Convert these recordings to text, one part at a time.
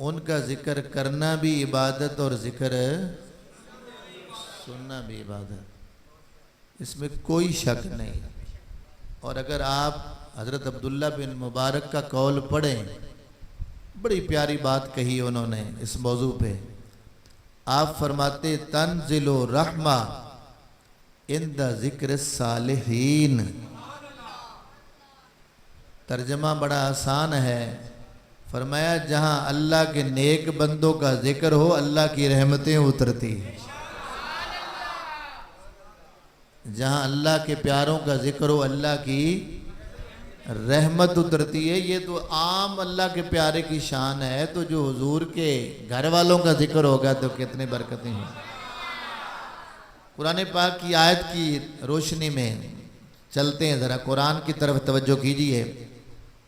ان کا ذکر کرنا بھی عبادت اور ذکر سننا بھی عبادت، اس میں کوئی شک نہیں۔ اور اگر آپ حضرت عبداللہ بن مبارک کا قول پڑھیں، بڑی پیاری بات کہی انہوں نے اس موضوع پہ۔ آپ فرماتے تنزل رحمہ عند ذکر الصالحین۔ ترجمہ بڑا آسان ہے، فرمایا جہاں اللہ کے نیک بندوں کا ذکر ہو اللہ کی رحمتیں اترتی، جہاں اللہ کے پیاروں کا ذکر ہو اللہ کی رحمت اترتی ہے۔ یہ تو عام اللہ کے پیارے کی شان ہے، تو جو حضور کے گھر والوں کا ذکر ہوگا تو کتنے برکتیں ہیں۔ قرآن پاک کی آیت کی روشنی میں چلتے ہیں، ذرا قرآن کی طرف توجہ کیجئے۔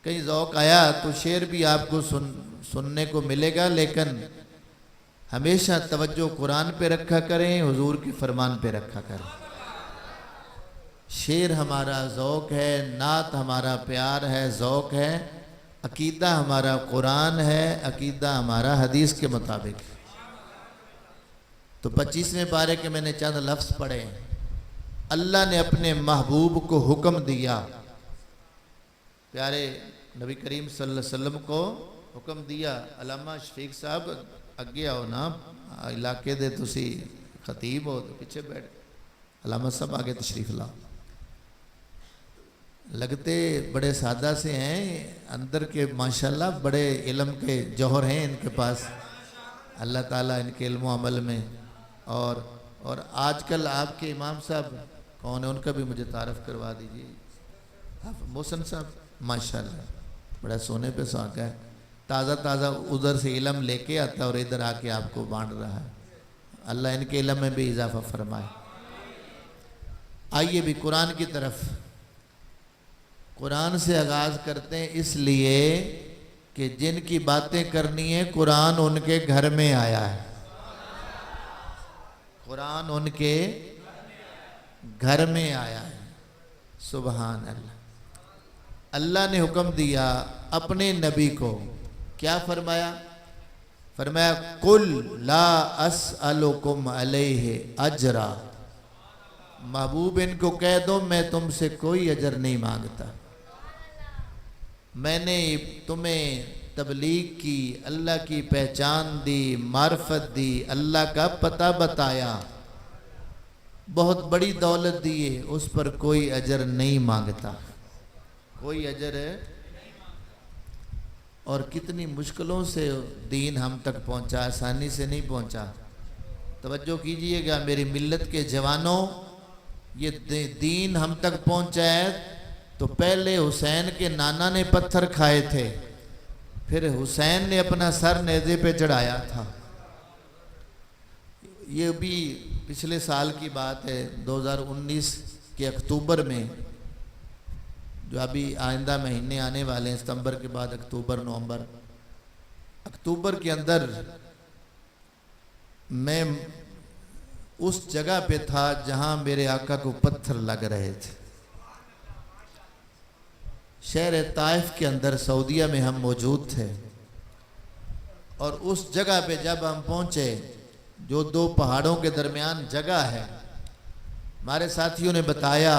کہیں ذوق آیا تو شعر بھی آپ کو سننے کو ملے گا، لیکن ہمیشہ توجہ قرآن پہ رکھا کریں، حضور کے فرمان پہ رکھا کریں۔ شعر ہمارا ذوق ہے، نعت ہمارا پیار ہے، ذوق ہے، عقیدہ ہمارا قرآن ہے، عقیدہ ہمارا حدیث کے مطابق۔ تو 25ویں پارے کے میں نے چند لفظ پڑھے۔ اللہ نے اپنے محبوب کو حکم دیا، پیارے نبی کریم صلی اللہ علیہ وسلم کو حکم دیا۔ علامہ شفیق صاحب اگے آؤ نا، علاقے دے تسی خطیب ہو تو پیچھے بیٹھ، علامہ صاحب آگے تشریف لاؤ۔ لگتے بڑے سادہ سے ہیں، اندر کے ماشاءاللہ بڑے علم کے جوہر ہیں ان کے پاس، اللہ تعالیٰ ان کے علم و عمل میں۔ اور آج کل آپ کے امام صاحب کون ہیں، ان کا بھی مجھے تعارف کروا دیجیے۔ محسن صاحب ماشاءاللہ بڑا سونے پہ سہاگا ہے، تازہ تازہ ادھر سے علم لے کے آتا اور ادھر آ کے آپ کو بانٹ رہا ہے۔ اللہ ان کے علم میں بھی اضافہ فرمائے۔ آئیے بھی قرآن کی طرف۔ قرآن سے آغاز کرتے ہیں اس لیے کہ جن کی باتیں کرنی ہیں قرآن ان کے گھر میں آیا ہے، قرآن ان کے گھر میں آیا ہے۔ سبحان اللہ۔ اللہ نے حکم دیا اپنے نبی کو، کیا فرمایا؟ فرمایا قل لا اسألکم علیہ اجرا، محبوب ان کو کہہ دو میں تم سے کوئی اجر نہیں مانگتا، میں نے تمہیں تبلیغ کی، اللہ کی پہچان دی، معرفت دی، اللہ کا پتہ بتایا، بہت بڑی دولت دی ہے، اس پر کوئی اجر نہیں مانگتا، کوئی اجر ہے۔ اور کتنی مشکلوں سے دین ہم تک پہنچا، آسانی سے نہیں پہنچا۔ توجہ کیجئے گا میری ملت کے جوانوں، یہ دین ہم تک پہنچا ہے تو پہلے حسین کے نانا نے پتھر کھائے تھے، پھر حسین نے اپنا سر نیزے پہ چڑھایا تھا۔ یہ بھی پچھلے سال کی بات ہے، 2019 کے اکتوبر میں، جو ابھی آئندہ مہینے آنے والے ہیں، ستمبر کے بعد اکتوبر نومبر، اکتوبر کے اندر میں اس جگہ پہ تھا جہاں میرے آقا کو پتھر لگ رہے تھے، شہر طائف کے اندر سعودیہ میں ہم موجود تھے۔ اور اس جگہ پہ جب ہم پہنچے، جو دو پہاڑوں کے درمیان جگہ ہے، ہمارے ساتھیوں نے بتایا،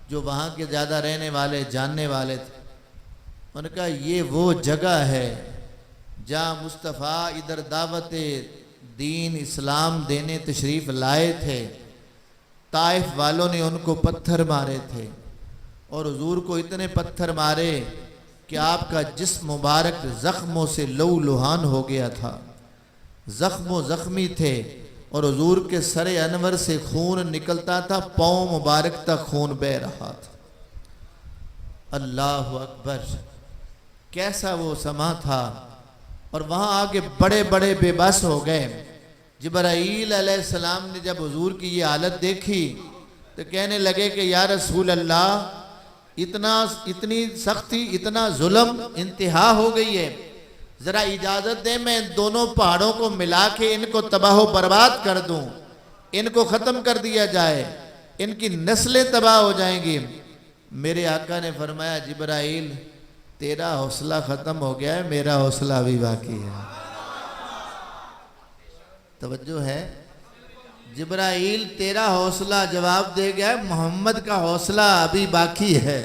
جو وہاں کے زیادہ رہنے والے جاننے والے تھے، ان کا یہ وہ جگہ ہے جہاں مصطفیٰ ادھر دعوت دین اسلام دینے تشریف لائے تھے، طائف والوں نے ان کو پتھر مارے تھے، اور حضور کو اتنے پتھر مارے کہ آپ کا جسم مبارک زخموں سے لہو لہان ہو گیا تھا، زخمی تھے، اور حضور کے سر انور سے خون نکلتا تھا، پاؤں مبارک تک خون بہہ رہا تھا۔ اللہ اکبر، کیسا وہ سما تھا۔ اور وہاں آگے بڑے بڑے بے بس ہو گئے۔ جبرائیل علیہ السلام نے جب حضور کی یہ حالت دیکھی تو کہنے لگے کہ یا رسول اللہ، اتنی سختی، اتنا ظلم، انتہا ہو گئی ہے، ذرا اجازت دیں میں دونوں پہاڑوں کو ملا کے ان کو تباہ و برباد کر دوں، ان کو ختم کر دیا جائے، ان کی نسلیں تباہ ہو جائیں گی۔ میرے آقا نے فرمایا جبرائیل تیرا حوصلہ ختم ہو گیا ہے، میرا حوصلہ بھی باقی ہے۔ توجہ ہے؟ جبرائیل تیرا حوصلہ جواب دے گیا، محمد کا حوصلہ ابھی باقی ہے۔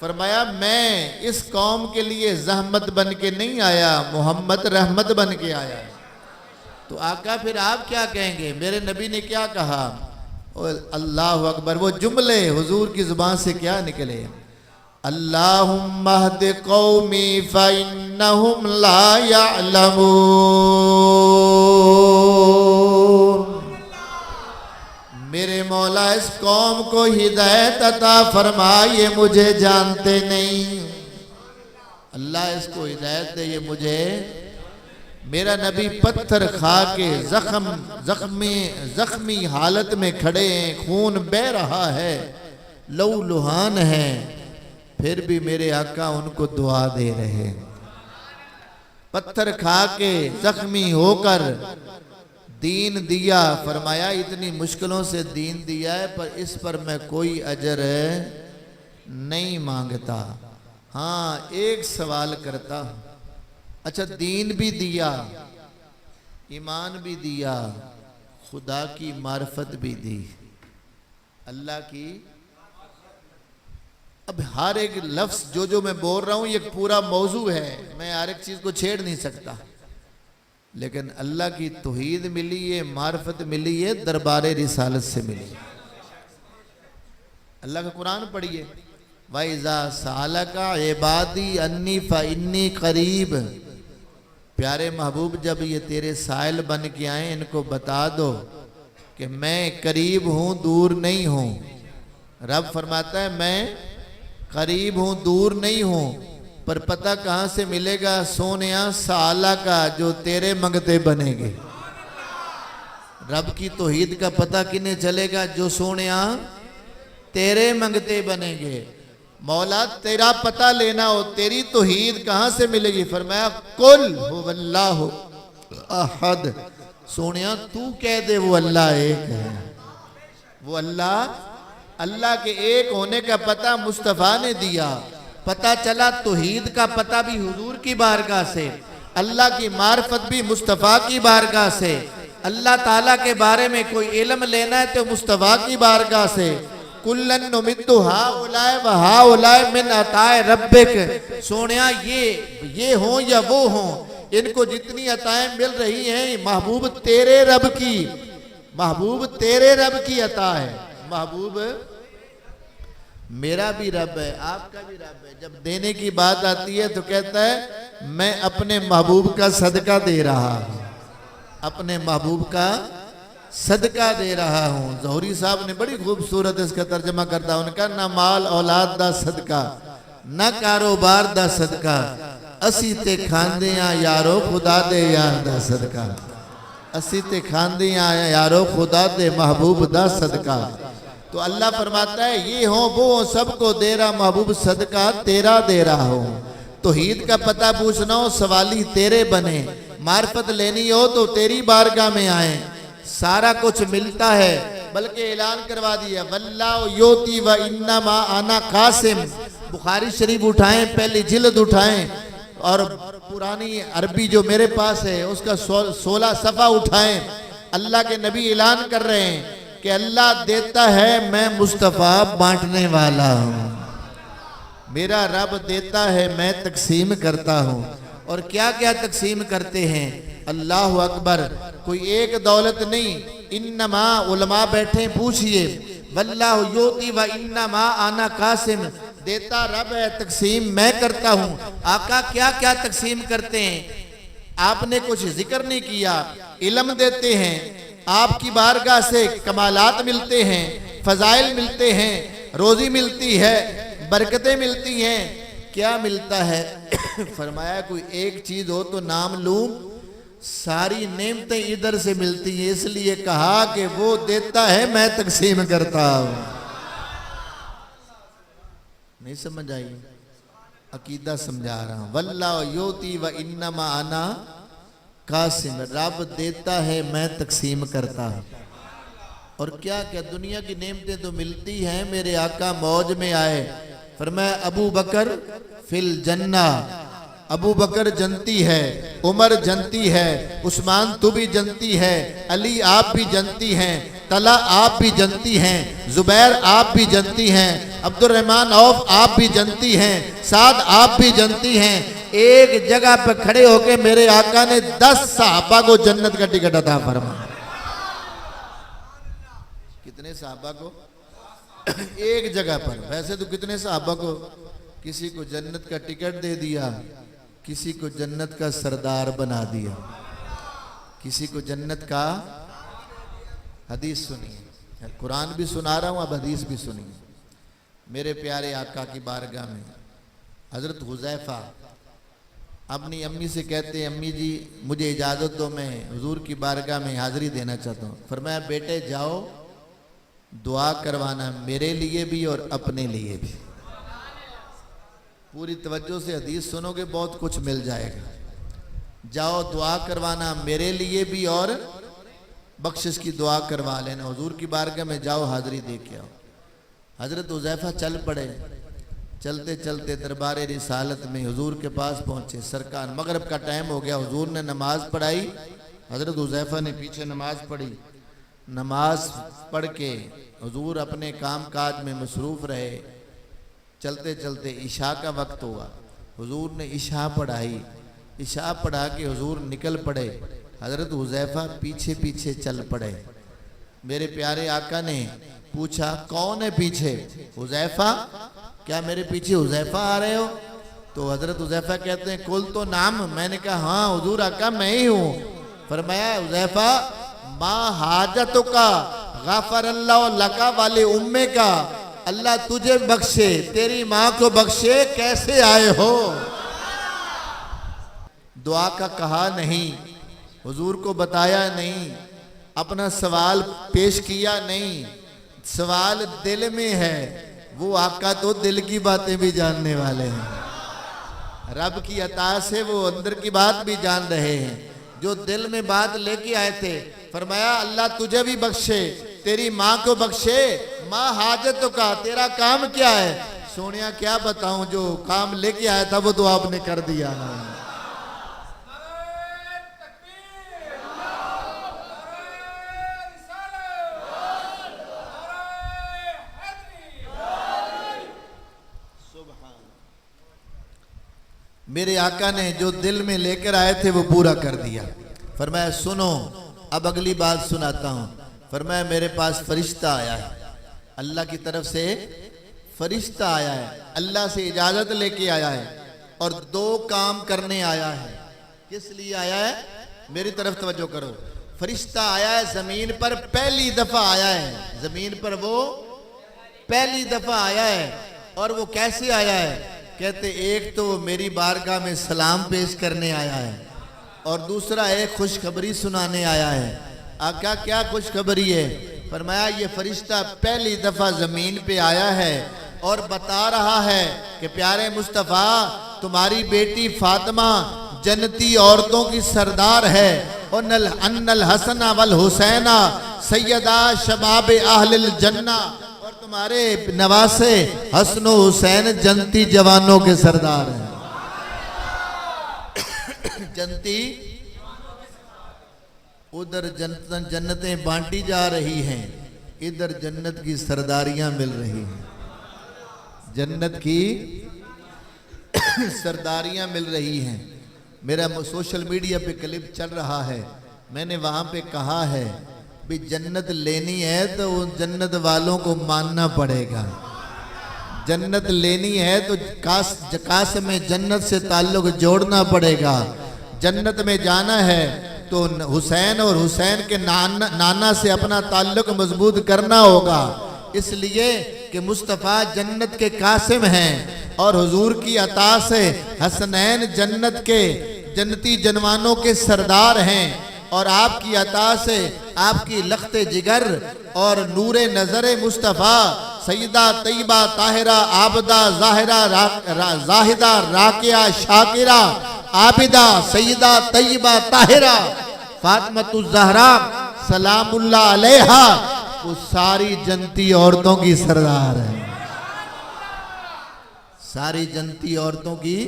فرمایا میں اس قوم کے لیے زحمت بن کے نہیں آیا، محمد رحمت بن کے آیا۔ تو آقا پھر آپ کیا کہیں گے؟ میرے نبی نے کیا کہا؟ اللہ اکبر، وہ جملے حضور کی زبان سے کیا نکلے؟ اللہم اہد قومی فإنہم لا یعلمون، میرے مولا اس قوم کو ہدایت عطا فرما، یہ مجھے جانتے نہیں۔ اللہ اس کو ہدایت دے، یہ مجھے۔ میرا نبی پتھر کھا کے زخمی حالت میں کھڑے ہیں، خون بہ رہا ہے، لہو لہان ہے، پھر بھی میرے آقا ان کو دعا دے رہے ہیں۔ پتھر کھا کے زخمی ہو کر دین دیا، فرمایا اتنی مشکلوں سے دین دیا ہے، پر اس پر میں کوئی اجر نہیں مانگتا۔ ہاں ایک سوال کرتا ہوں، اچھا دین بھی دیا، ایمان بھی دیا، خدا کی معرفت بھی دی، اللہ کی۔ اب ہر ایک لفظ جو میں بول رہا ہوں یہ پورا موضوع ہے، میں ہر ایک چیز کو چھیڑ نہیں سکتا، لیکن اللہ کی توحید ملی ہے، معرفت ملی ہے، دربار رسالت سے ملی۔ اللہ کا قرآن پڑھیے، وَإِذَا سَأَلَكَ عِبَادِي أَنِّي فَإِنِّي قَرِيبٌ۔ پیارے محبوب جب یہ تیرے سائل بن کے آئیں، ان کو بتا دو کہ میں قریب ہوں، دور نہیں ہوں۔ رب فرماتا ہے میں قریب ہوں، دور نہیں ہوں، پر پتہ کہاں سے ملے گا؟ سونیا سالہ کا، جو تیرے منگتے بنے گے۔ رب کی توحید کا پتہ کنے چلے گا؟ جو سونیا تیرے منگتے بنیں گے۔ مولا تیرا پتہ لینا ہو، تیری توحید کہاں سے ملے گی؟ فرمایا قل هو اللہ احد، سونیا تو کہہ دے وہ اللہ ایک ہے۔ وہ اللہ کے ایک ہونے کا پتہ مصطفیٰ نے دیا۔ پتہ چلا توحید کا پتہ بھی حضور کی بارگاہ سے، اللہ کی معرفت بھی مصطفیٰ کی بارگاہ سے، اللہ تعالیٰ کے بارے میں کوئی علم لینا ہے تو مصطفیٰ کی بارگاہ سے۔ کُلًّا نُمِدُّ ہَؤُلَاءِ وَہَؤُلَاءِ مِنْ عَطَاءِ رَبِّكَ، سونیا یہ ہوں یا وہ ہوں، ان کو جتنی عطائیں مل رہی ہیں محبوب تیرے رب کی عطا ہے۔ محبوب میرا بھی رب ہے، آپ کا بھی رب ہے۔ جب دینے کی بات آتی ہے تو کہتا ہے میں اپنے محبوب کا صدقہ دے رہا ہوں، اپنے محبوب کا صدقہ دے رہا ہوں۔ ظہوری صاحب نے بڑی خوبصورت اس کا ترجمہ کرتا ہے، ان کا نہ مال اولاد دا صدقہ، نہ کاروبار دا صدقہ، اسی تے کھاندیاں یارو خدا دے یار دا صدقہ، اسی تے کھاندیاں یارو خدا دے محبوب دا صدقہ۔ تو اللہ فرماتا ہے یہ ہوں وہ ہوں، سب کو دے رہا محبوب صدقہ تیرا دے رہا ہوں۔ توحید کا پتہ پوچھنا ہو سوالی تیرے بنے، معرفت لینی ہو تو تیری بارگاہ میں آئیں، سارا کچھ ملتا ہے۔ بلکہ اعلان کروا دیا واللہ یوتی و انما انا قاسم، بخاری شریف اٹھائیں، پہلی جلد اٹھائیں، اور پرانی عربی جو میرے پاس ہے اس کا 16 صفحہ اٹھائیں۔ اللہ کے نبی اعلان کر رہے ہیں کہ اللہ دیتا ہے، میں مصطفیٰ بانٹنے والا ہوں۔ میرا رب دیتا ہے، میں تقسیم کرتا ہوں۔ اور کیا کیا تقسیم کرتے ہیں؟ اللہ اکبر، کوئی ایک دولت نہیں، انما علماء بیٹھیں پوچھئے، واللہ یوتی و انما انا قاسم، دیتا رب ہے، تقسیم میں کرتا ہوں۔ آقا کیا کیا تقسیم کرتے ہیں؟ آپ نے کچھ ذکر نہیں کیا۔ علم دیتے ہیں، آپ کی بارگاہ سے کمالات ملتے ہیں، فضائل ملتے ہیں، روزی ملتی ہے، برکتیں ملتی ہیں۔ کیا ملتا ہے؟ فرمایا کوئی ایک چیز ہو تو نام لوں، ساری نعمتیں ادھر سے ملتی ہیں، اس لیے کہا کہ وہ دیتا ہے میں تقسیم کرتا ہوں۔ نہیں سمجھ آئی؟ عقیدہ سمجھا رہا ہوں۔ واللہ یوتی و انما انا قاسم، رب دیتا ہے میں تقسیم کرتا ہوں۔ اور کیا کیا دنیا کی نعمتیں تو ملتی ہیں، میرے آقا موج میں آئے، فرمایا ابو بکر فی الجنہ، ابو بکر جنتی ہے، عمر جنتی ہے، عثمان تو بھی جنتی ہے، علی آپ بھی جنتی ہیں، طلحہ آپ بھی جنتی ہیں، زبیر آپ بھی جنتی ہیں، عبد الرحمن عوف آپ بھی جنتی ہیں، سعد آپ بھی جنتی ہیں۔ ایک جگہ پہ کھڑے ہو کے میرے آقا نے 10 صحابہ کو جنت کا ٹکٹ عطا فرمایا۔ کتنے صحابہ کو؟ ایک جگہ پر۔ ویسے تو کتنے صحابہ کو؟ کسی کو جنت کا ٹکٹ دے دیا، کسی کو جنت کا سردار بنا دیا، کسی کو جنت کا۔ حدیث سنیے، قرآن بھی سنا رہا ہوں، اب حدیث بھی سنیے۔ میرے پیارے آقا کی بارگاہ میں حضرت حذیفہ اپنی امی سے کہتے ہیں، امی جی مجھے اجازت دو، میں حضور کی بارگاہ میں حاضری دینا چاہتا ہوں۔ فرمایا بیٹے جاؤ، دعا کروانا میرے لیے بھی اور اپنے لیے بھی۔ پوری توجہ سے حدیث سنو گے بہت کچھ مل جائے گا۔ جاؤ دعا کروانا میرے لیے بھی اور بخشش کی دعا کروا لینا، حضور کی بارگاہ میں جاؤ حاضری دے کے آؤ۔ حضرت حذیفہ چل پڑے، چلتے چلتے دربار رسالت میں حضور کے پاس پہنچے۔ سرکار مغرب کا ٹائم ہو گیا، حضور نے نماز پڑھائی، حضرت حذیفہ نے پیچھے نماز پڑھی۔ نماز پڑھ کے حضور اپنے کام کاج میں مصروف رہے۔ چلتے چلتے عشاء کا وقت ہوا، حضور نے عشاء پڑھائی، عشاء پڑھا کے حضور نکل پڑے، حضرت حذیفہ پیچھے پیچھے چل پڑے۔ میرے پیارے آقا نے پوچھا کون ہے پیچھے؟ حذیفہ، کیا میرے پیچھے حذیفہ آ رہے ہو؟ تو حضرت حذیفہ کہتے ہیں کل تو نام، میں نے کہا ہاں حضور آقا میں ہی ہوں۔ فرمایا حذیفہ ما حاجتوں کا غفر اللہ لکا والے امے کا، اللہ تجھے بخشے تیری ماں کو بخشے، کیسے آئے ہو؟ دعا کا کہا نہیں، حضور کو بتایا نہیں، اپنا سوال پیش کیا نہیں، سوال دل میں ہے۔ وہ آقا تو دل کی باتیں بھی جاننے والے ہیں، رب کی عطا سے وہ اندر کی بات بھی جان رہے ہیں۔ جو دل میں بات لے کے آئے تھے، فرمایا اللہ تجھے بھی بخشے تیری ماں کو بخشے، ماں حاجتوں کا، تیرا کام کیا ہے؟ سونیا کیا بتاؤں، جو کام لے کے آیا تھا وہ تو آپ نے کر دیا۔ میرے آقا نے جو دل میں لے کر آئے تھے وہ پورا کر دیا۔ فرمایا سنو اب اگلی بات سناتا ہوں۔ فرمایا میرے پاس فرشتہ آیا ہے، اللہ کی طرف سے فرشتہ آیا ہے، اللہ سے اجازت لے کے آیا ہے اور 2 کام کرنے آیا ہے۔ کس لیے آیا ہے؟ میری طرف توجہ کرو۔ فرشتہ آیا ہے زمین پر، پہلی دفعہ آیا ہے زمین پر، وہ پہلی دفعہ آیا ہے۔ اور وہ کیسے آیا ہے؟ کہتے ایک تو میری بارگاہ میں سلام پیش کرنے آیا ہے اور دوسرا ایک خوشخبری سنانے آیا ہے۔ آقا کیا خوشخبری ہے؟ فرمایا یہ فرشتہ پہلی دفعہ زمین پہ آیا ہے اور بتا رہا ہے کہ پیارے مصطفیٰ تمہاری بیٹی فاطمہ جنتی عورتوں کی سردار ہے، ان الحسن والحسین سیدہ شباب اہل الجنہ، اور تمہارے نواسے حسن و حسین جنتی جوانوں کے سردار ہیں۔ جنتی ادھر جنتیں بانٹی جا رہی ہیں، ادھر جنت کی سرداریاں مل رہی ہیں، جنت کی سرداریاں مل رہی ہیں۔ میرا سوشل میڈیا پہ کلپ چل رہا ہے، میں نے وہاں پہ کہا ہے بھی جنت لینی ہے تو ان جنت والوں کو ماننا پڑے گا، جنت لینی ہے تو قاسم جنت سے تعلق جوڑنا پڑے گا، جنت میں جانا ہے تو حسین اور حسین کے نانا سے اپنا تعلق مضبوط کرنا ہوگا، اس لیے کہ مصطفیٰ جنت کے قاسم ہیں اور حضور کی عطا سے حسنین جنت کے جنتی جنوانوں کے سردار ہیں، اور آپ کی عطا سے آپ کی لخت جگر اور نور نظر مصطفیٰ سیدہ طیبہ طاہرہ عابدہ زاہدہ راکعہ شاکرہ عابدہ سیدہ طیبہ طاہرہ فاطمۃ الزہرا سلام اللہ علیہا، وہ ساری جنتی عورتوں کی سردار ہے، ساری جنتی عورتوں کی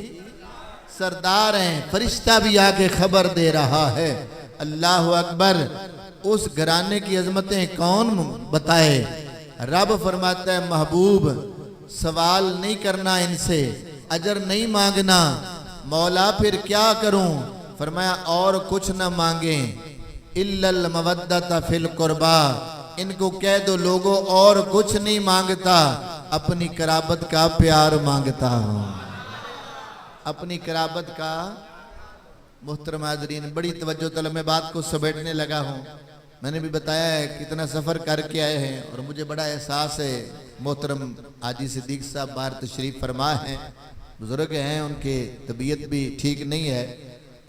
سردار ہیں, فرشتہ بھی آ کے خبر دے رہا ہے. اللہ اکبر. اس گھرانے کی عظمتیں کون بتائے؟ رب فرماتا ہے محبوب سوال نہیں کرنا ان سے, اجر نہیں مانگنا. مولا پھر کیا کروں؟ فرمایا اور کچھ نہ مانگیں, الا المودۃ فی القربا. ان کو کہہ دو لوگوں اور کچھ نہیں مانگتا, اپنی قرابت کا پیار مانگتا ہوں. اپنی قرابت کا. محترم حاضرین, بڑی توجہ طلب میں بات کو سمیٹنے لگا ہوں. میں نے بھی بتایا ہے کتنا سفر کر کے آئے ہیں, اور مجھے بڑا احساس ہے. محترم حاجی صدیق صاحب باہر تشریف فرما ہیں, بزرگ ہیں, ان کی طبیعت بھی ٹھیک نہیں ہے,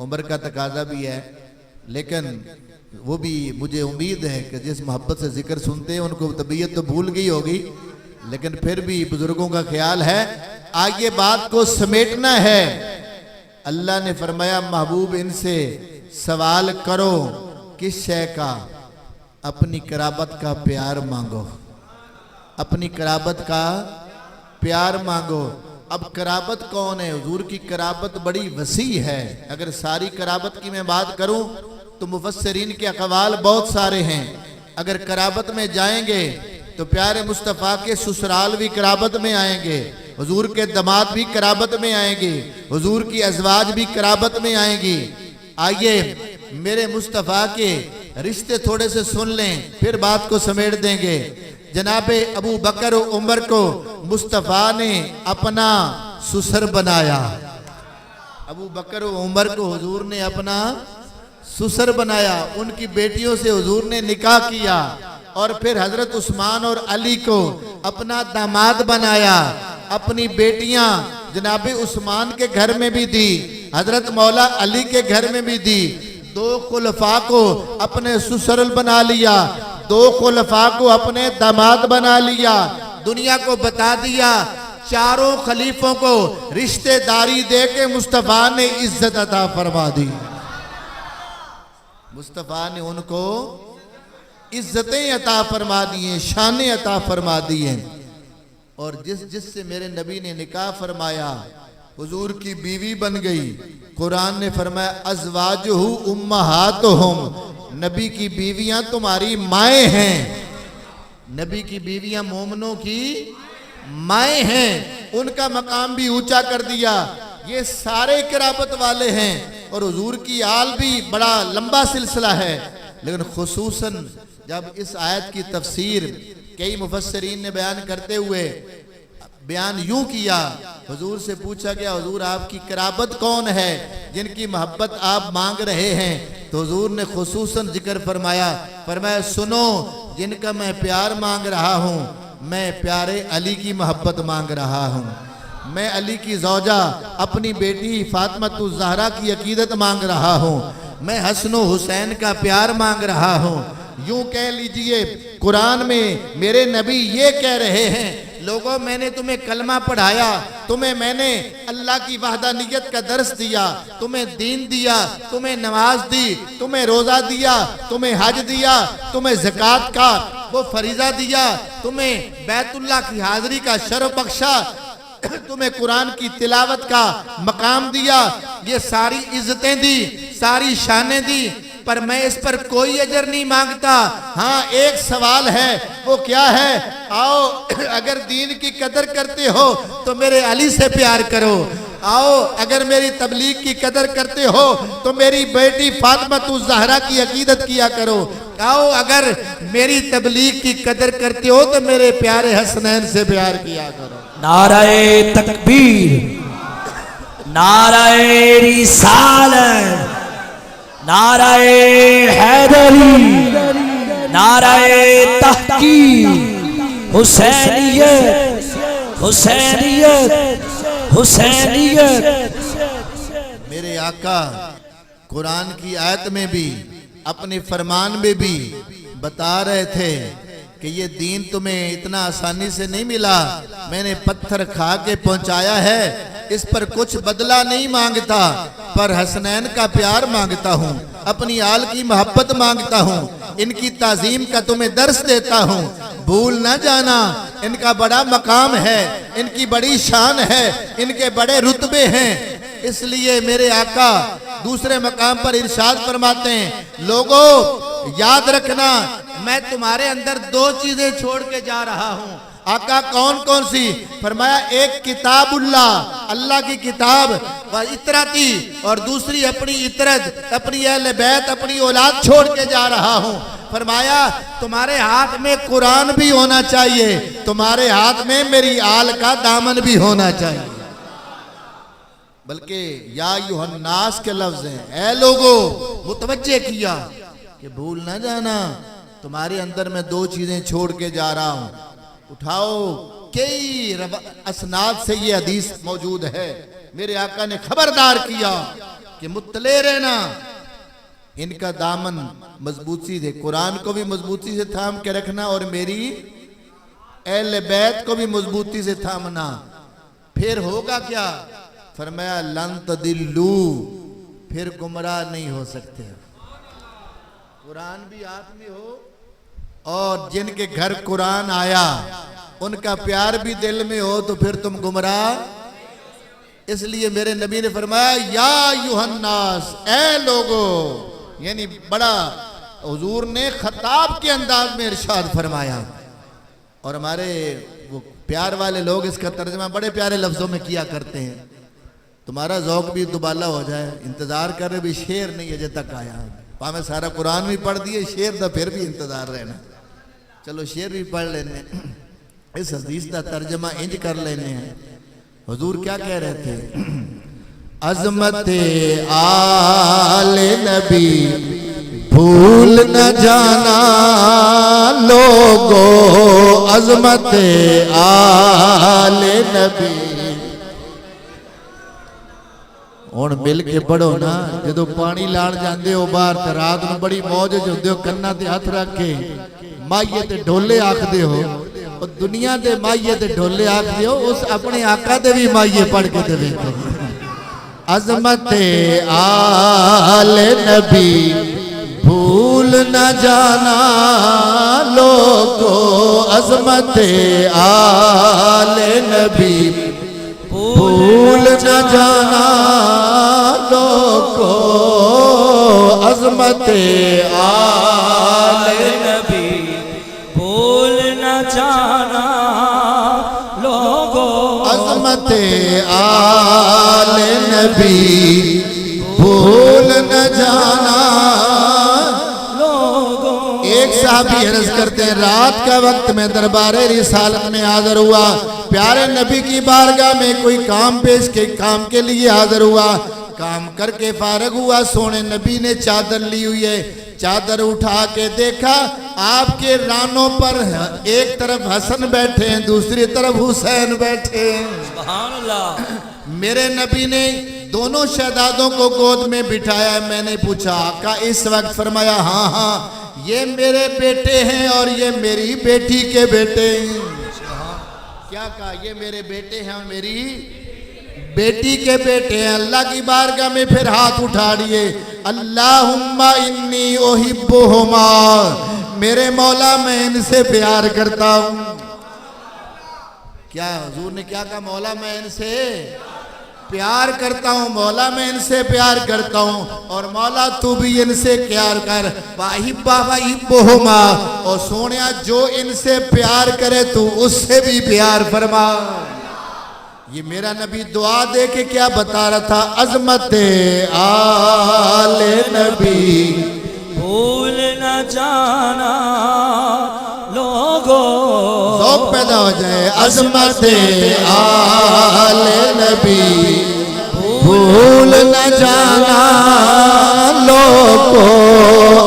عمر کا تقاضا بھی ہے, لیکن وہ بھی مجھے امید ہے کہ جس محبت سے ذکر سنتے ہیں ان کو طبیعت تو بھول گئی ہوگی, لیکن پھر بھی بزرگوں کا خیال ہے. آگے بات کو سمیٹنا ہے. اللہ نے فرمایا محبوب ان سے سوال کرو. کس شے کا؟ اپنی قرابت کا پیار مانگو. اپنی قرابت کا پیار مانگو. اب قرابت کون ہے؟ حضور کی قرابت بڑی وسیع ہے. اگر ساری قرابت کی میں بات کروں تو مفسرین کے اقوال بہت سارے ہیں. اگر قرابت میں جائیں گے تو پیارے مصطفیٰ کے سسرال بھی قرابت میں آئیں گے, حضور کے داماد بھی قرابت میں آئیں گے, حضور کی ازواج بھی قرابت میں آئیں گی. آئیے میرے مصطفیٰ کے رشتے تھوڑے سے سن لیں, پھر بات کو سمیٹ دیں گے. جناب ابو بکر و عمر کو مصطفیٰ نے اپنا سسر بنایا. ابو بکر و عمر کو حضور نے اپنا سسر بنایا. ان کی بیٹیوں سے حضور نے نکاح کیا, اور پھر حضرت عثمان اور علی کو اپنا داماد بنایا. اپنی بیٹیاں جناب عثمان کے گھر میں بھی دی, حضرت مولا علی کے گھر میں بھی دی. 2 خلفاء کو اپنے سسرل بنا لیا, 2 خلفاء کو اپنے داماد بنا لیا. دنیا کو بتا دیا چاروں خلیفوں کو رشتہ داری دے کے مصطفیٰ نے عزت عطا فرما دی. مصطفیٰ نے ان کو عزتیں عطا فرما دی ہیں, شانیں عطا فرما دی ہیں. اور جس سے میرے نبی نے نکاح فرمایا حضور کی بیوی بن گئی. قرآن نے فرمایا ازواجہ امہاتہم, نبی کی بیویاں تمہاری مائیں ہیں. نبی کی بیویاں مومنوں کی مائیں ہیں. ان کا مقام بھی اونچا کر دیا. یہ سارے قرابت والے ہیں, اور حضور کی آل بھی بڑا لمبا سلسلہ ہے. لیکن خصوصاً جب اس آیت کی تفسیر کئی مفسرین نے بیان کرتے ہوئے بیان یوں کیا, حضور سے پوچھا گیا حضور آپ کی قرابت کون ہے جن کی محبت آپ مانگ رہے ہیں؟ تو حضور نے خصوصاً ذکر فرمایا سنو, جن کا میں پیار مانگ رہا ہوں, میں پیارے علی کی محبت مانگ رہا ہوں. میں علی کی زوجہ اپنی بیٹی فاطمہ الزہرا کی عقیدت مانگ رہا ہوں. میں حسن و حسین کا پیار مانگ رہا ہوں. یوں کہہ لیجئے قرآن میں میرے نبی یہ کہہ رہے ہیں لوگوں میں نے تمہیں کلمہ پڑھایا, تمہیں میں نے اللہ کی وحدانیت کا درس دیا, تمہیں دین دیا, تمہیں نماز دی, تمہیں روزہ دیا, تمہیں حج دیا, تمہیں زکوٰۃ کا وہ فریضہ دیا, تمہیں بیت اللہ کی حاضری کا شرف بخشا, تمہیں قرآن کی تلاوت کا مقام دیا, یہ ساری عزتیں دی, ساری شانیں دی, پر میں اس پر کوئی اجر نہیں مانگتا. ہاں ایک سوال ہے, وہ کیا ہے؟ آؤ اگر دین کی قدر کرتے ہو تو میرے علی سے پیار کرو. آؤ اگر میری تبلیغ کی قدر کرتے ہو تو میری بیٹی فاطمہ الزہرا کی عقیدت کیا کرو. آؤ اگر میری تبلیغ کی قدر کرتے ہو تو میرے پیارے حسنین سے پیار کیا کرو. نعرہ تکبیر, نعرہ رسالت, نعرہ حیدری, نعرہ تحقیق, حسینیت, حسینیت, حسینیت. میرے آقا قرآن کی آیت میں بھی اپنے فرمان میں بھی بتا رہے تھے کہ یہ دین تمہیں اتنا آسانی سے نہیں ملا, میں نے پتھر کھا کے پہنچایا ہے, اس پر کچھ بدلہ نہیں مانگتا, پر حسنین کا پیار مانگتا ہوں, اپنی آل کی محبت مانگتا ہوں, ان کی تعظیم کا تمہیں درس دیتا ہوں. بھول نہ جانا ان کا بڑا مقام ہے, ان کی بڑی شان ہے, ان کے بڑے رتبے ہیں. اس لیے میرے آقا دوسرے مقام پر ارشاد فرماتے ہیں لوگوں یاد رکھنا میں تمہارے اندر دو چیزیں چھوڑ کے جا رہا ہوں. آقا کون کون سی؟ فرمایا ایک کتاب اللہ کی کتاب و اطرتی، اور دوسری اپنی اطرت، اپنی اہل بیت، اپنی اولاد چھوڑ کے جا رہا ہوں. فرمایا تمہارے ہاتھ میں قرآن بھی ہونا چاہیے، تمہارے ہاتھ میں میری آل کا دامن بھی ہونا چاہیے. بلکہ یا ایھا الناس کے لفظ ہیں، اے لوگوں متوجہ کیا کہ بھول نہ جانا تمہارے اندر میں دو چیزیں چھوڑ کے جا رہا ہوں. اٹھاؤ، کئی اسناد سے یہ حدیث موجود ہے. میرے آقا نے خبردار کیا کہ مطلع رہنا، ان کا دامن مضبوطی سے، قرآن کو بھی مضبوطی سے تھام کے رکھنا اور میری اہل بیت کو بھی مضبوطی سے تھامنا. پھر ہوگا کیا؟ فرمایا لن تضلوا، پھر گمراہ نہیں ہو سکتے. قرآن بھی ہاتھ میں ہو اور جن کے گھر قرآن آیا ان کا پیار بھی دل میں ہو تو پھر تم گمراہ. اس لیے میرے نبی نے فرمایا یا ایھا الناس، اے لوگو، یعنی بڑا حضور نے خطاب کے انداز میں ارشاد فرمایا. اور ہمارے وہ پیار والے لوگ اس کا ترجمہ بڑے پیارے لفظوں میں کیا کرتے ہیں. تمہارا ذوق بھی دوبالا ہو جائے، انتظار کر رہے بھی شعر نہیں اجے تک آیا. میں سارا قرآن بھی پڑھ دیے، شعر دا پھر بھی انتظار رہنا. چلو شعر بھی پڑھ لینے، اس حدیث دا ترجمہ انج کر لینے ہیں. حضور کیا کہہ رہے تھے؟ عظمت آل نبی بھول نہ جانا لوگو، عظمت آل نبی. ہن مل کے پڑھو نا. جدو پانی لان جاندے ہو باہر تے رات نوں بڑی موج ہوندے ہو، کناں تے ہاتھ رکھ کے مائیے تے ڈھولے آکھدے ہو. اور دنیا دے مائیے تے ڈھولے آکھدے ہو، اس اپنے آقا دے بھی مائیے پڑھ کے تے دیکھو. عظمت آل نبی بھول نہ جانا لوگو، عظمت آل نبی بھول نہ جانا لوگو، عظمت آل نبی بھول نہ جانا لوگو، عظمت آل نبی بھول نہ جانا لوگو. ایک صحابی عرض کرتے ہیں رات کا وقت میں دربار رسالت میں حاضر ہوا، پیارے نبی کی بارگاہ میں کوئی کام پیش کے کام کے لیے حاضر ہوا. کام کر کے فارغ ہوا، سونے نبی نے چادر لی ہوئی ہے. چادر اٹھا کے دیکھا آپ کے رانوں پر ایک طرف حسن بیٹھے ہیں، دوسری طرف حسین بیٹھے ہیں. سبحان اللہ. میرے نبی نے دونوں شہزادوں کو گود میں بٹھایا. میں نے پوچھا آقا اس وقت؟ فرمایا ہاں ہاں یہ میرے بیٹے ہیں اور یہ میری بیٹی کے بیٹے ہیں. کیا کہا؟ یہ میرے بیٹے ہیں اور میری بیٹی کے بیٹے ہیں. اللہ کی بارگاہ میں پھر ہاتھ اٹھا لیے. اللہم انی احبہما، میرے مولا میں ان سے پیار کرتا ہوں. کیا حضور نے کیا کہا؟ مولا میں ان سے پیار کرتا ہوں، مولا میں ان سے پیار کرتا ہوں، اور مولا تو بھی ان سے پیار کر. وَأَحِبَّهُمَا، اور سونیا جو ان سے پیار کرے تو اس سے بھی پیار فرما. یہ میرا نبی دعا دے کے کیا بتا رہا تھا؟ عظمت آل نبی بھول نہ جانا لوگو. ذوق پیدا ہو جائے. عظمت آل نبی بھول نہ جانا لوگو،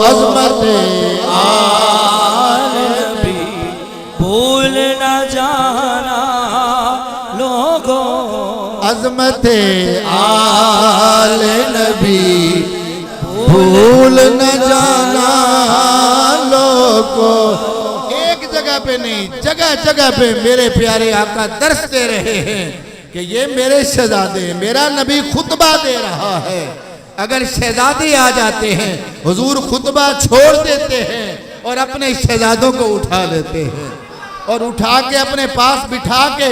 عظمت آل نبی بھول نہ جانا لوگو، عظمت آل نبی بھول نہ جانا لوگو. ایک جگہ پہ نہیں، جگہ جگہ پہ میرے پیارے آقا درس دے رہے ہیں کہ یہ میرے شہزادے، میرا نبی خطبہ دے رہا ہے. اگر شہزادے آ جاتے ہیں حضور خطبہ چھوڑ دیتے ہیں اور اپنے شہزادوں کو اٹھا لیتے ہیں اور اٹھا کے اپنے پاس بٹھا کے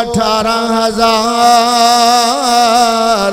18,000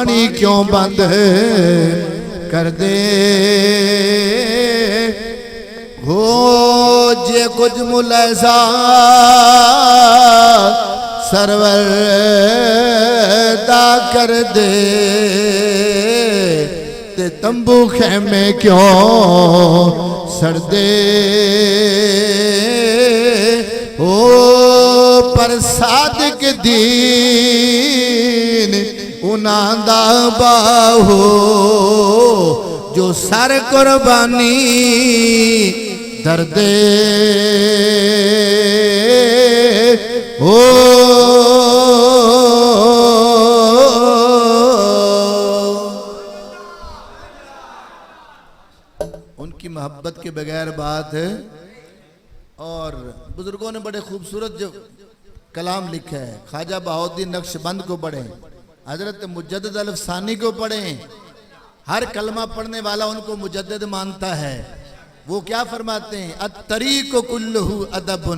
پانی کیوں بند کر دے ہو جے کچھ ملیسا سرور دا کر دے تے تمبو خیمے کیوں سڑ دے او پر صادق دین انہاں دا باہو جو سر قربانی دردے او ان کی محبت کے بغیر بات ہے. اور بزرگوں نے بڑے خوبصورت جو کلام لکھا ہے. خواجہ بہاؤالدین نقش بند کو پڑھیں, حضرت مجدد الفسانی کو پڑھیں. ہر کلمہ پڑھنے والا ان کو مجدد مانتا ہے. وہ کیا فرماتے ہیں؟ الطریق کلہ ادب,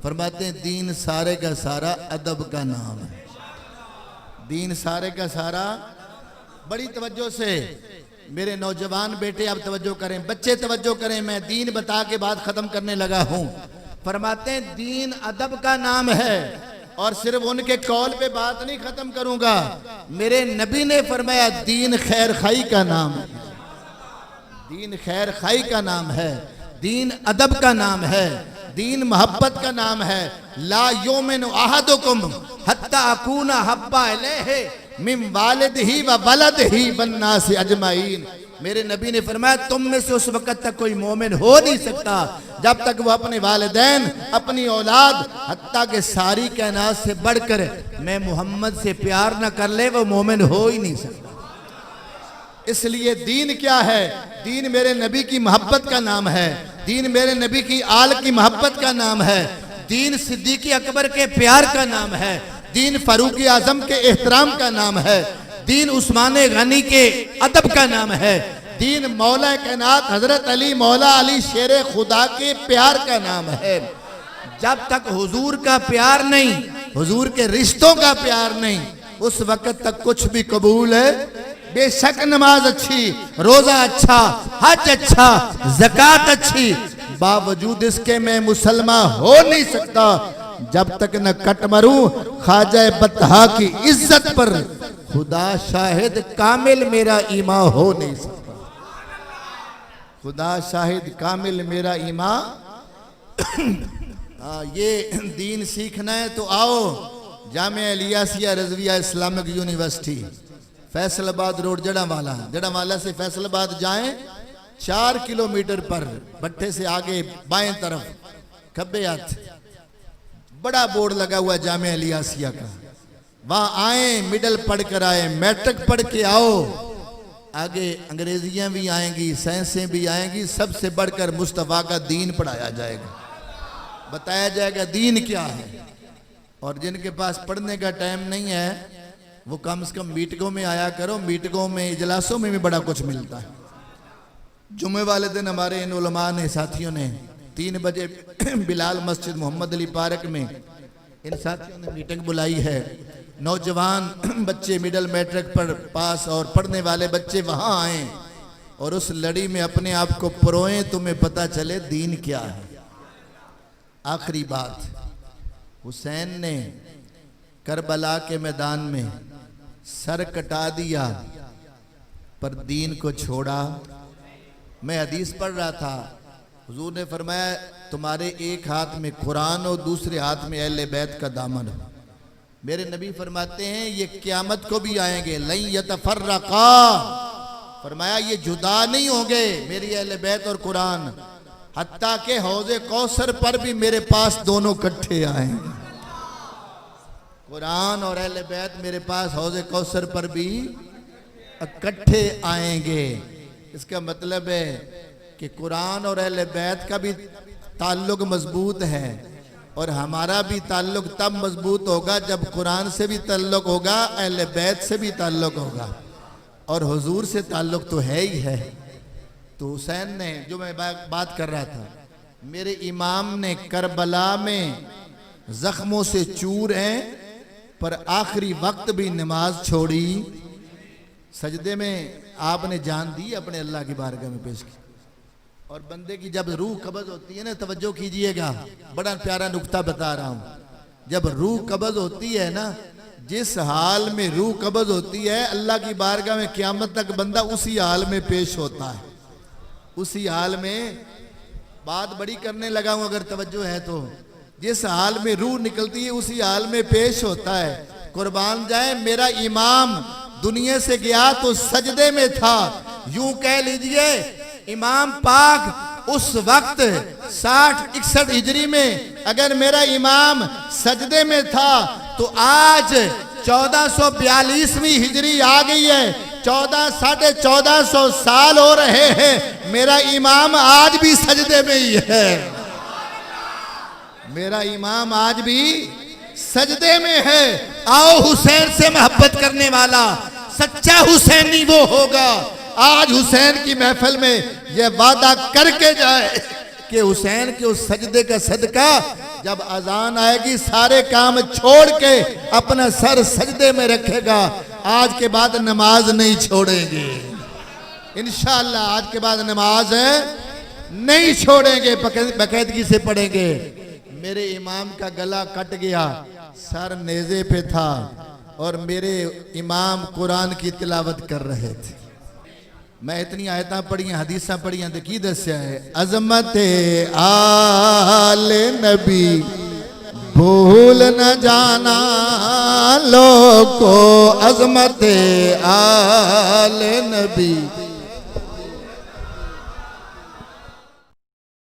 فرماتے ہیں دین سارے کا سارا ادب کا نام ہے. دین سارے کا سارا. بڑی توجہ سے میرے نوجوان بیٹے آپ توجہ کریں, بچے توجہ کریں, میں دین بتا کے بات ختم کرنے لگا ہوں. فرماتے ہیں دین ادب کا نام ہے. اور صرف ان کے قول پہ بات نہیں ختم کروں گا, میرے نبی نے فرمایا دین خیر خائی کا نام ہے. دین خیر خائی کا نام ہے, دین ادب کا نام ہے, دین محبت کا نام ہے. لا یومن احدکم حتی اکون حب الیہ من والدہ و ولدہ والناس اجمعین. میرے نبی نے فرمایا تم میں سے اس وقت تک کوئی مومن ہو نہیں سکتا جب تک وہ اپنے والدین, اپنی اولاد, حتیٰ کہ ساری کائنات سے بڑھ کر میں محمد سے پیار نہ کر لے, وہ مومن ہو ہی نہیں سکتا. اس لیے دین کیا ہے؟ دین میرے نبی کی محبت کا نام ہے, دین میرے نبی کی آل کی محبت کا نام ہے, دین صدیق اکبر کے پیار کا نام ہے, دین فاروق اعظم کے احترام کا نام ہے, دین عثمان غنی کے ادب کا نام ہے, دین مولا کائنات حضرت علی مولا علی شیر خدا کے پیار کا نام ہے. جب تک حضور کا پیار نہیں, حضور کے رشتوں کا پیار نہیں, اس وقت تک کچھ بھی قبول ہے. بے شک نماز اچھی, روزہ اچھا, حج اچھا, زکوٰۃ اچھی, باوجود اس کے میں مسلمان ہو نہیں سکتا جب تک نہ کٹ مروں خواجہ بطحا کی عزت پر. خدا شاہد کامل میرا ایمان ہو نہیں سکتا. خدا شاہد کامل میرا ایمان. یہ دین سیکھنا ہے تو آؤ جامعہ الیاسیہ رضویہ اسلامک یونیورسٹی, فیصل آباد روڈ جڑا سے فیصل آباد جائیں 4 کلومیٹر پر بٹھے سے آگے بائیں طرف کھبے ہاتھ بڑا بورڈ لگا ہوا جامعہ الیاسیہ کا. وہاں آئیں, مڈل پڑھ کر آئیں, میٹرک پڑھ کے آؤ. آگے انگریزیاں بھی آئیں گی, سائنسیں بھی آئیں گی, سب سے بڑھ کر مصطفیٰ کا دین پڑھایا جائے گا, بتایا جائے گا دین کیا ہے. اور جن کے پاس پڑھنے کا ٹائم نہیں ہے وہ کم سے کم میٹنگوں میں آیا کرو. میٹنگوں میں, اجلاسوں میں بھی بڑا کچھ ملتا ہے. جمعے والے دن ہمارے ان علماء نے, ساتھیوں نے 3 بجے بلال مسجد محمد علی پارک میں ان ساتھیوں نے میٹنگ بلائی ہے. نوجوان بچے مڈل میٹرک پر پاس اور پڑھنے والے بچے وہاں آئیں اور اس لڑی میں اپنے آپ کو پروئیں, تمہیں پتہ چلے دین کیا ہے. آخری بات, حسین نے کربلا کے میدان میں سر کٹا دیا پر دین کو چھوڑا. میں حدیث پڑھ رہا تھا, حضور نے فرمایا تمہارے ایک ہاتھ میں قرآن اور دوسرے ہاتھ میں اہل بیت کا دامن. میرے نبی فرماتے ہیں یہ قیامت کو بھی آئیں گے, لن یتفرقا, فرمایا یہ جدا نہیں ہوں گے میری اہل بیت اور قرآن, حتیٰ کہ حوض کوثر پر بھی میرے پاس دونوں کٹھے آئیں گے. قرآن اور اہل بیت میرے پاس حوض کوثر پر بھی اکٹھے آئیں گے. اس کا مطلب ہے کہ قرآن اور اہل بیت کا بھی تعلق مضبوط ہے اور ہمارا بھی تعلق تب مضبوط ہوگا جب قرآن سے بھی تعلق ہوگا, اہل بیت سے بھی تعلق ہوگا, اور حضور سے تعلق تو ہے ہی ہے. تو حسین نے, جو میں بات کر رہا تھا, میرے امام نے کربلا میں زخموں سے چور ہیں پر آخری وقت بھی نماز چھوڑی سجدے میں آپ نے جان دی اپنے اللہ کی بارگاہ میں پیش کی. اور بندے کی جب روح قبض ہوتی ہے نا, توجہ کیجئے گا, بڑا پیارا نکتہ بتا رہا ہوں. جب روح قبض ہوتی ہے نا, جس حال میں روح قبض ہوتی ہے, اللہ کی بارگاہ میں قیامت تک بندہ اسی حال میں پیش ہوتا ہے. اسی حال میں, بات بڑی کرنے لگا ہوں اگر توجہ ہے تو, جس حال میں روح نکلتی ہے اسی حال میں پیش ہوتا ہے. قربان جائے, میرا امام دنیا سے گیا تو سجدے میں تھا. یوں کہہ لیجئے امام پاک اس وقت 60-61 ہجری میں اگر میرا امام سجدے میں تھا تو آج 1442ویں ہجری آ گئی ہے, 1400 سال ہو رہے ہیں, میرا امام آج بھی سجدے میں ہی ہے. میرا امام آج بھی سجدے میں ہے. آؤ حسین سے محبت کرنے والا سچا حسینی وہ ہوگا. آج حسین کی محفل میں یہ وعدہ کر کے جائے کہ حسین کے اس سجدے کا صدقہ جب اذان آئے گی سارے کام چھوڑ کے اپنا سر سجدے میں رکھے گا. آج کے بعد نماز نہیں چھوڑیں گے انشاءاللہ. آج کے بعد نماز نہیں چھوڑیں گے, باقاعدگی سے پڑھیں گے. میرے امام کا گلا کٹ گیا, سر نیزے پہ تھا, اور میرے امام قرآن کی تلاوت کر رہے تھے. میں اتنی آیتاں پڑھی ہیں, حدیثاں پڑھی ہیں, تو کی دسیا ہے عظمت آل نبی بھول نہ جانا لوگو, عظمت آل نبی